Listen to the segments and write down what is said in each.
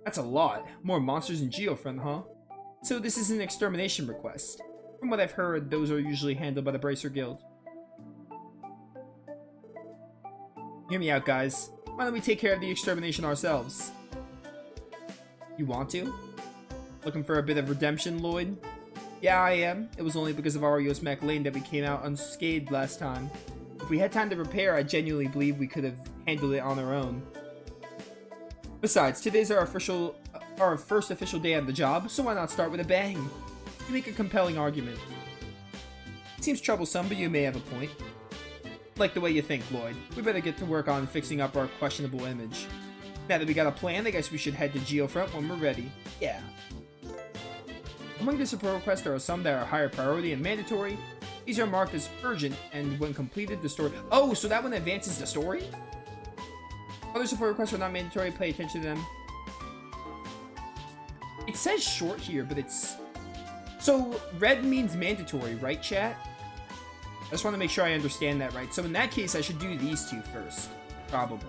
That's a lot. More monsters in Geofront, huh? So this is an extermination request. From what I've heard, those are usually handled by the Bracer Guild. Hear me out, guys. Why don't we take care of the extermination ourselves? You want to? Looking for a bit of redemption, Lloyd? Yeah, I am. It was only because of Arios Mac Lane that we came out unscathed last time. If we had time to prepare, I genuinely believe we could have handled it on our own. Besides, today's our first official day on the job, so why not start with a bang? You make a compelling argument. It seems troublesome, but you may have a point. Like the way you think, Lloyd. We better get to work on fixing up our questionable image. Now that we got a plan, I guess we should head to Geofront when we're ready. Yeah. Among the support requests, there are some that are higher priority and mandatory. These are marked as urgent, and when completed, the story... Oh, so that one advances the story? Other support requests are not mandatory. Pay attention to them. It says short here, but it's... So, red means mandatory, right, chat? I just want to make sure I understand that right. So in that case, I should do these two first. Probably.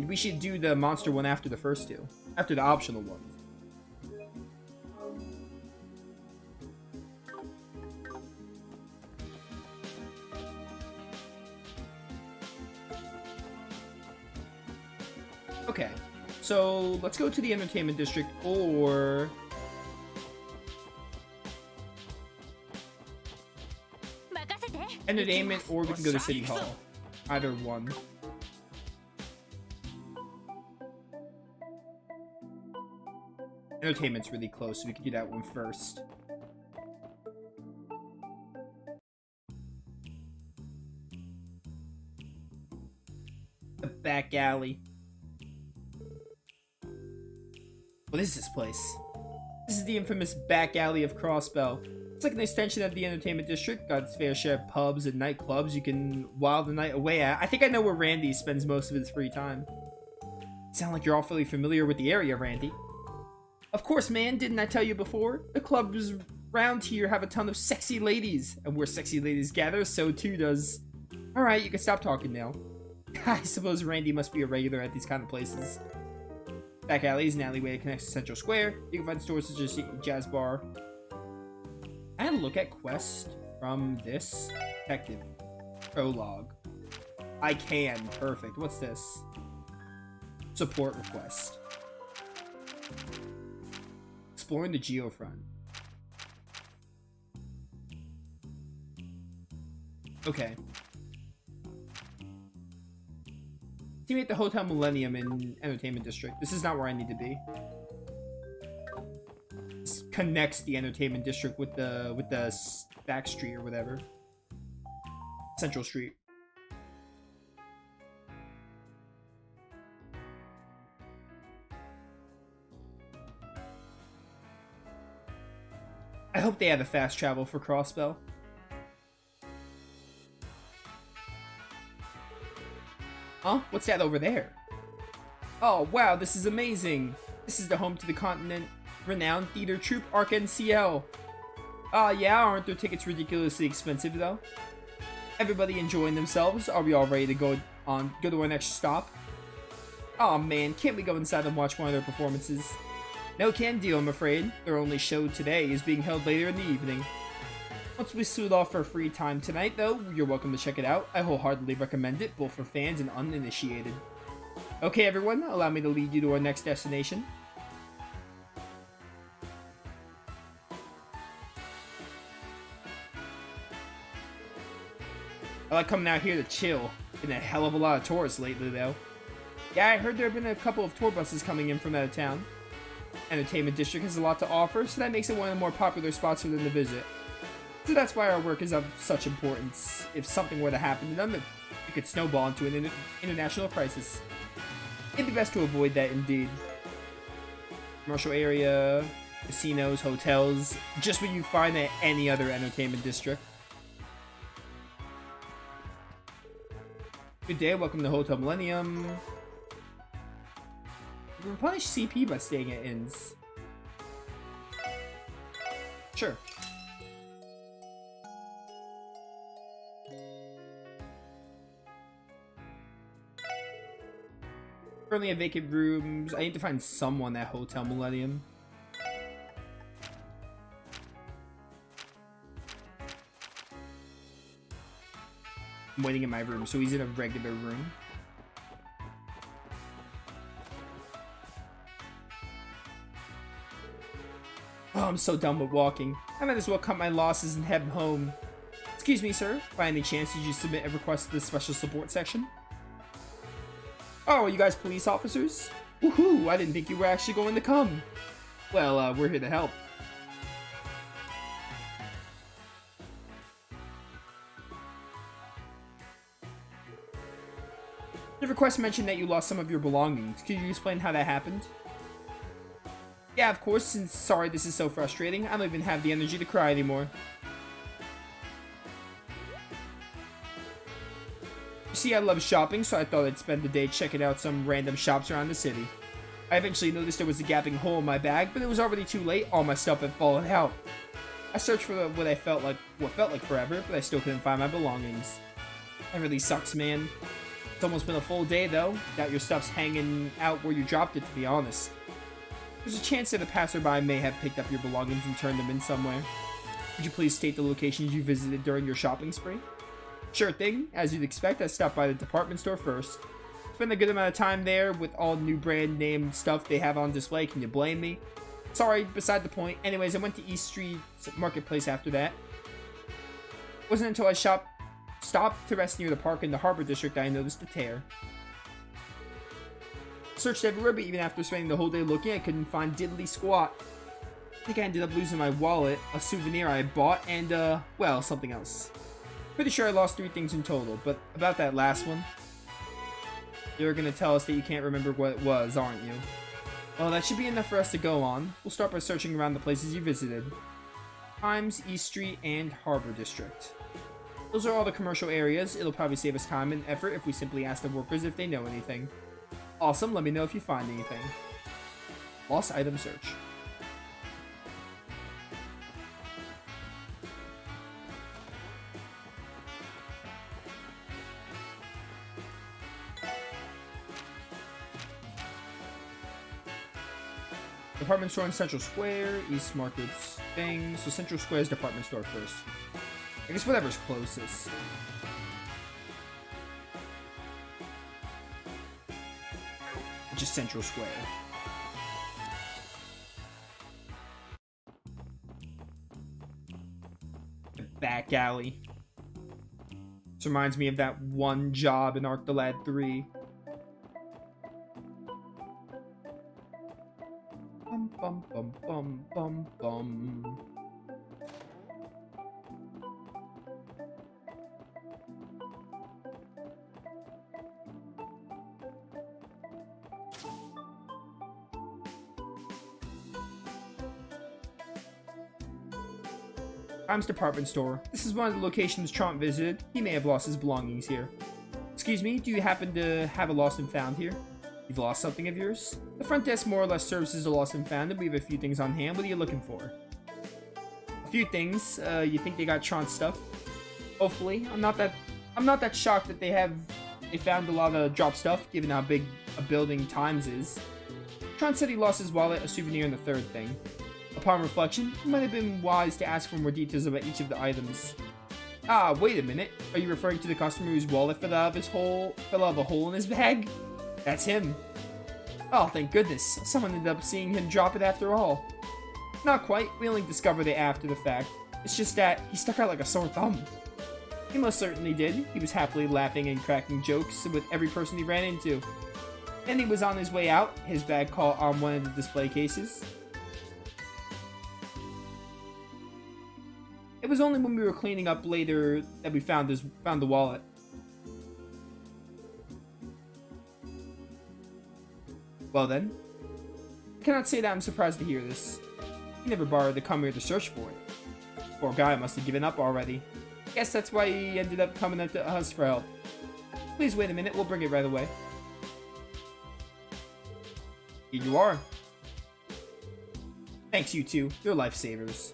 We should do the monster one after the first two. After the optional ones. Okay. So, let's go to the entertainment district or... Entertainment, or we can go to City Hall. Either one. Entertainment's really close, so we can do that one first. The back alley. What is this place? This is the infamous back alley of Crossbell. It's like an extension of the entertainment district. Got its fair share of pubs and nightclubs you can while the night away at. I think I know where Randy spends most of his free time. Sound like you're awfully familiar with the area, Randy. Of course, man. Didn't I tell you before? The clubs around here have a ton of sexy ladies. And where sexy ladies gather, so too does... Alright, you can stop talking now. I suppose Randy must be a regular at these kind of places. Back alley is an alleyway that connects to Central Square. You can find stores such as Jazz Bar. I had a look at quest from this detective prologue. I can. Perfect. What's this? Support request. Exploring the Geofront. Okay. Teammate at the Hotel Millennium in Entertainment District. This is not where I need to be. This connects the Entertainment District with the back street or whatever. Central Street. I hope they have a fast travel for Crossbell. Huh? What's that over there? Oh, wow, this is amazing. This is the home to the continent-renowned theater troupe Arc NCL. Yeah, aren't their tickets ridiculously expensive, though? Everybody enjoying themselves? Are we all ready to go to our next stop? Oh man, can't we go inside and watch one of their performances? No can do, I'm afraid. Their only show today is being held later in the evening. Once we suit off our free time tonight, though, you're welcome to check it out. I wholeheartedly recommend it, both for fans and uninitiated. Okay, everyone, allow me to lead you to our next destination. I like coming out here to chill. Been a hell of a lot of tourists lately, though. Yeah, I heard there have been a couple of tour buses coming in from out of town. Entertainment District has a lot to offer, so that makes it one of the more popular spots for them to visit. So that's why our work is of such importance. If something were to happen to them, it could snowball into an international crisis. It'd be best to avoid that indeed. Commercial area, casinos, hotels, just what you find at any other entertainment district. Good day, welcome to Hotel Millennium. Replenish CP by staying at inns. Sure. Currently have vacant rooms. I need to find someone at Hotel Millennium. I'm waiting in my room, so he's in a regular room. Oh, I'm so done with walking. I might as well cut my losses and head home. Excuse me, sir. By any chance, did you submit a request to the special support section? Oh, are you guys police officers? Woohoo! I didn't think you were actually going to come. Well, we're here to help. The request mentioned that you lost some of your belongings. Could you explain how that happened? Yeah, of course, and sorry this is so frustrating. I don't even have the energy to cry anymore. You see, I love shopping, so I thought I'd spend the day checking out some random shops around the city. I eventually noticed there was a gaping hole in my bag, but it was already too late. All my stuff had fallen out. I searched for what felt like forever, but I still couldn't find my belongings. That really sucks, man. It's almost been a full day, though. Doubt your stuff's hanging out where you dropped it, to be honest. There's a chance that a passerby may have picked up your belongings and turned them in somewhere. Could you please state the locations you visited during your shopping spree? Sure thing. As you'd expect, I stopped by the department store first. Spent a good amount of time there with all new brand name stuff they have on display. Can you blame me? Sorry, beside the point. Anyways, I went to East Street Marketplace after that. It wasn't until I stopped to rest near the park in the Harbor District that I noticed the tear. Searched everywhere, but even after spending the whole day looking, I couldn't find diddly squat. I think I ended up losing my wallet, a souvenir I had bought, and, well, something else. Pretty sure I lost 3 things in total, but about that last one, you're gonna tell us that you can't remember what it was, aren't you? Well, that should be enough for us to go on. We'll start by searching around the places you visited. Times, East Street, and Harbor District. Those are all the commercial areas. It'll probably save us time and effort if we simply ask the workers if they know anything. Awesome, let me know if you find anything. Lost item search. Department store in Central Square, East Market's thing. So Central Square's department store first. I guess whatever's closest. Just Central Square. The back alley. This reminds me of that one job in Arc the Lad 3. Bum bum bum bum bum bum. Times department store. This is one of the locations Trump visited. He may have lost his belongings here. Excuse me, do you happen to have a lost and found here? You've lost something of yours? The front desk more or less serves as a lost and found, and we have a few things on hand. What are you looking for? A few things. You think they got Tron's stuff? Hopefully. I'm not that shocked that they found a lot of drop stuff, given how big a building Times is. Tron said he lost his wallet, a souvenir, and the third thing. Upon reflection, it might have been wise to ask for more details about each of the items. Ah, wait a minute. Are you referring to the customer whose wallet fell out of a hole in his bag? That's him. Oh, thank goodness. Someone ended up seeing him drop it after all. Not quite. We only discovered it after the fact. It's just that he stuck out like a sore thumb. He most certainly did. He was happily laughing and cracking jokes with every person he ran into. Then he was on his way out, his bag caught on one of the display cases. It was only when we were cleaning up later that we found the wallet. Well then, I cannot say that I'm surprised to hear this. He never bothered to come here to search for it. Poor guy must have given up already. Guess that's why he ended up coming up to us for help. Please wait a minute, we'll bring it right away. Here you are. Thanks, you two. You're lifesavers.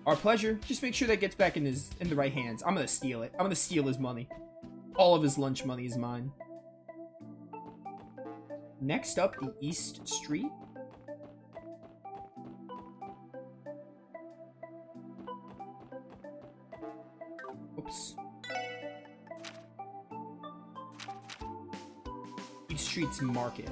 Our pleasure. Just make sure that gets back in the right hands. I'm gonna steal it. I'm gonna steal his money. All of his lunch money is mine. Next up, the East Street. Oops. East Street's Market.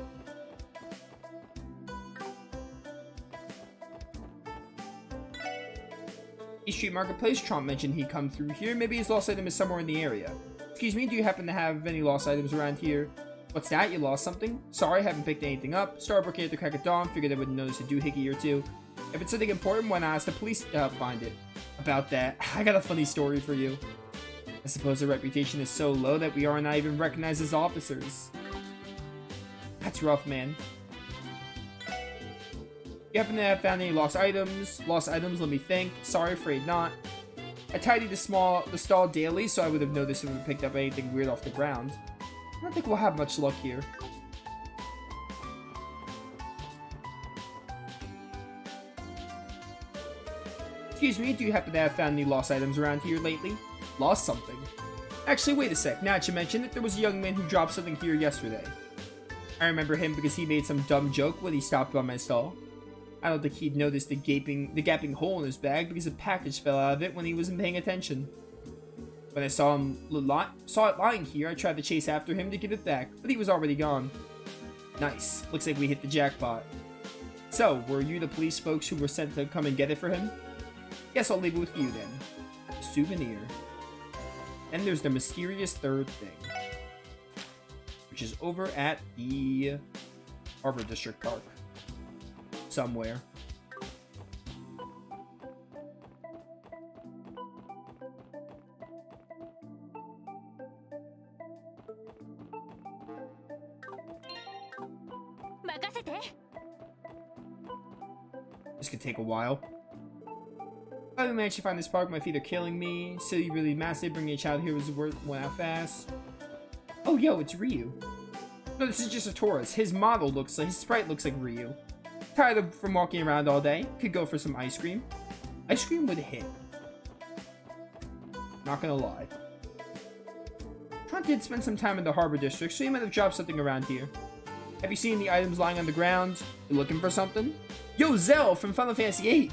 East Street Marketplace. Trump mentioned he'd come through here. Maybe his lost item is somewhere in the area. Excuse me, do you happen to have any lost items around here? What's that? You lost something? Sorry, haven't picked anything up. Started working at the crack of dawn. Figured I wouldn't notice a doohickey or two. If it's something important, why not ask the police to help find it? About that, I got a funny story for you. I suppose the reputation is so low that we are not even recognized as officers. That's rough, man. You happen to have found any lost items? Lost items, let me think. Sorry, afraid not. I tidy the stall daily, so I would have noticed if we picked up anything weird off the ground. I don't think we'll have much luck here. Excuse me, do you happen to have found any lost items around here lately? Lost something? Actually, wait a sec. Now that you mention it, there was a young man who dropped something here yesterday. I remember him because he made some dumb joke when he stopped by my stall. I don't think he'd noticed the gaping hole in his bag because a package fell out of it when he wasn't paying attention. When I saw it lying here, I tried to chase after him to get it back, but he was already gone. Nice. Looks like we hit the jackpot. So, were you the police folks who were sent to come and get it for him? Guess I'll leave it with you then. Souvenir. And there's the mysterious third thing, which is over at the Harbor District Park. Somewhere. This could take a while. I haven't managed to find this park. My feet are killing me. Silly, really massive. Bringing a child here was worth one out fast. Oh, yo, it's Ryu. No, this is just a tourist. His sprite looks like Ryu. Tired from walking around all day. Could go for some ice cream. Ice cream would hit. Not gonna lie. Trump did spend some time in the Harbor District, so he might have dropped something around here. Have you seen the items lying on the ground? You looking for something? Yo, Zell from Final Fantasy VIII!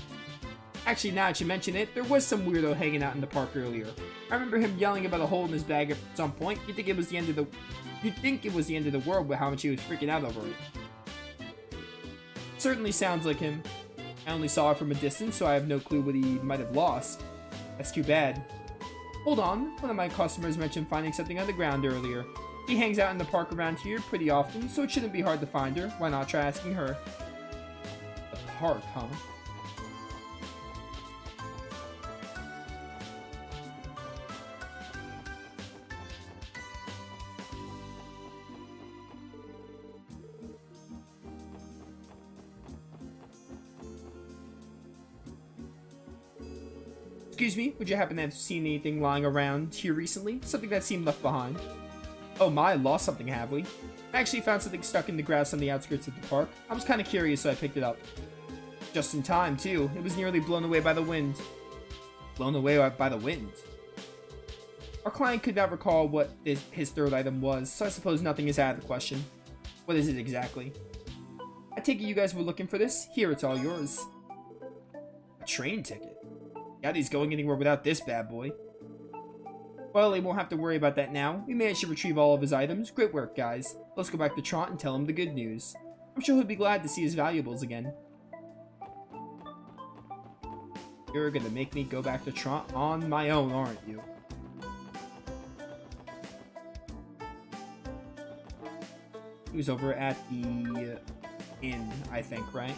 Actually, now that you mention it, there was some weirdo hanging out in the park earlier. I remember him yelling about a hole in his bag at some point. You'd think it was the end of the world with how much he was freaking out over it. Certainly sounds like him. I only saw it from a distance, so I have no clue what he might have lost. That's too bad. Hold on, one of my customers mentioned finding something on the ground earlier. She hangs out in the park around here pretty often, so it shouldn't be hard to find her. Why not try asking her? The park, huh? Excuse me, would you happen to have seen anything lying around here recently? Something that seemed left behind? Oh my, lost something, have we? I actually found something stuck in the grass on the outskirts of the park. I was kind of curious, so I picked it up. Just in time, too. It was nearly blown away by the wind. Blown away by the wind? Our client could not recall what his third item was, so I suppose nothing is out of the question. What is it exactly? I take it you guys were looking for this? Here, it's all yours. A train ticket? Doubt he's going anywhere without this bad boy. Well, he won't have to worry about that now. We managed to retrieve all of his items. Great work, guys. Let's go back to Trant and tell him the good news. I'm sure he'll be glad to see his valuables again. You're gonna make me go back to Trant on my own, aren't you? He was over at the inn, I think, right?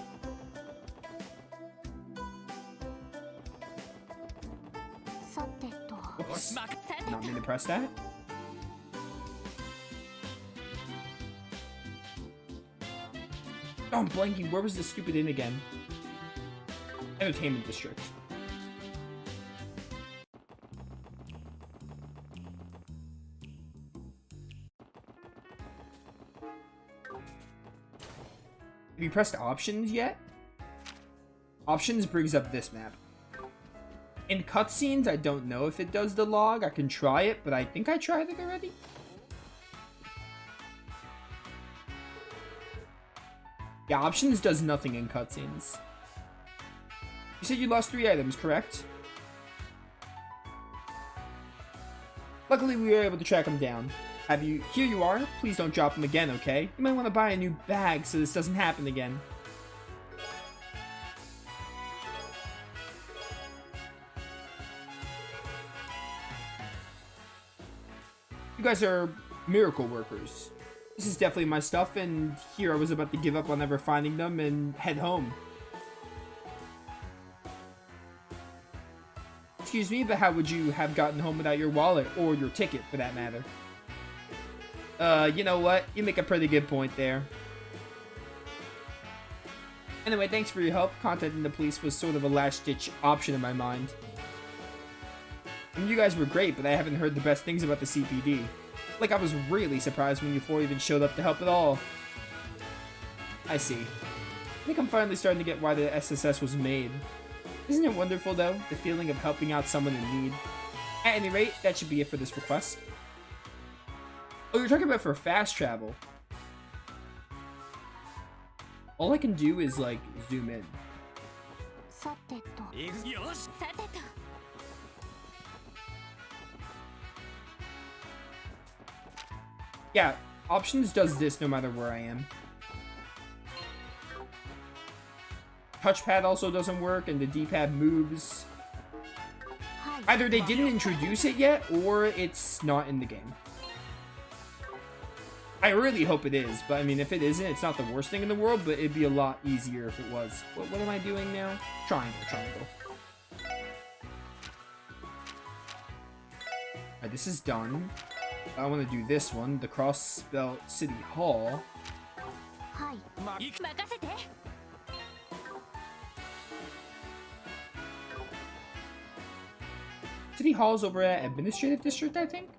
Oops. Not mean to press that. Oh, I'm blanking. Where was the stupid inn again? Entertainment District. Have you pressed options yet? Options brings up this map. In cutscenes, I don't know if it does the log. I can try it, but I think I tried it already. Yeah, options does nothing in cutscenes. You said you lost 3 items, correct? Luckily, we were able to track them down. Here you are. Please don't drop them again, okay? You might want to buy a new bag so this doesn't happen again. You guys are miracle workers. This is definitely my stuff, and here I was about to give up on ever finding them and head home. Excuse me, but how would you have gotten home without your wallet, or your ticket, for that matter? You know what? You make a pretty good point there. Anyway, thanks for your help. Contacting the police was sort of a last-ditch option in my mind. I mean, you guys were great, but I haven't heard the best things about the CPD. Like, I was really surprised when you 4 even showed up to help at all. I see. I think I'm finally starting to get why the SSS was made. Isn't it wonderful, though, the feeling of helping out someone in need? At any rate, that should be it for this request. Oh, you're talking about for fast travel. All I can do is, like, zoom in. Yeah, options does this no matter where I am. Touchpad also doesn't work, and the D-pad moves. Either they didn't introduce it yet, or it's not in the game. I really hope it is, but I mean, if it isn't, it's not the worst thing in the world, but it'd be a lot easier if it was. What am I doing now? Triangle, triangle. Alright, this is done. I want to do this one, the Crossbelt City Hall. City Hall's over at Administrative District, I think?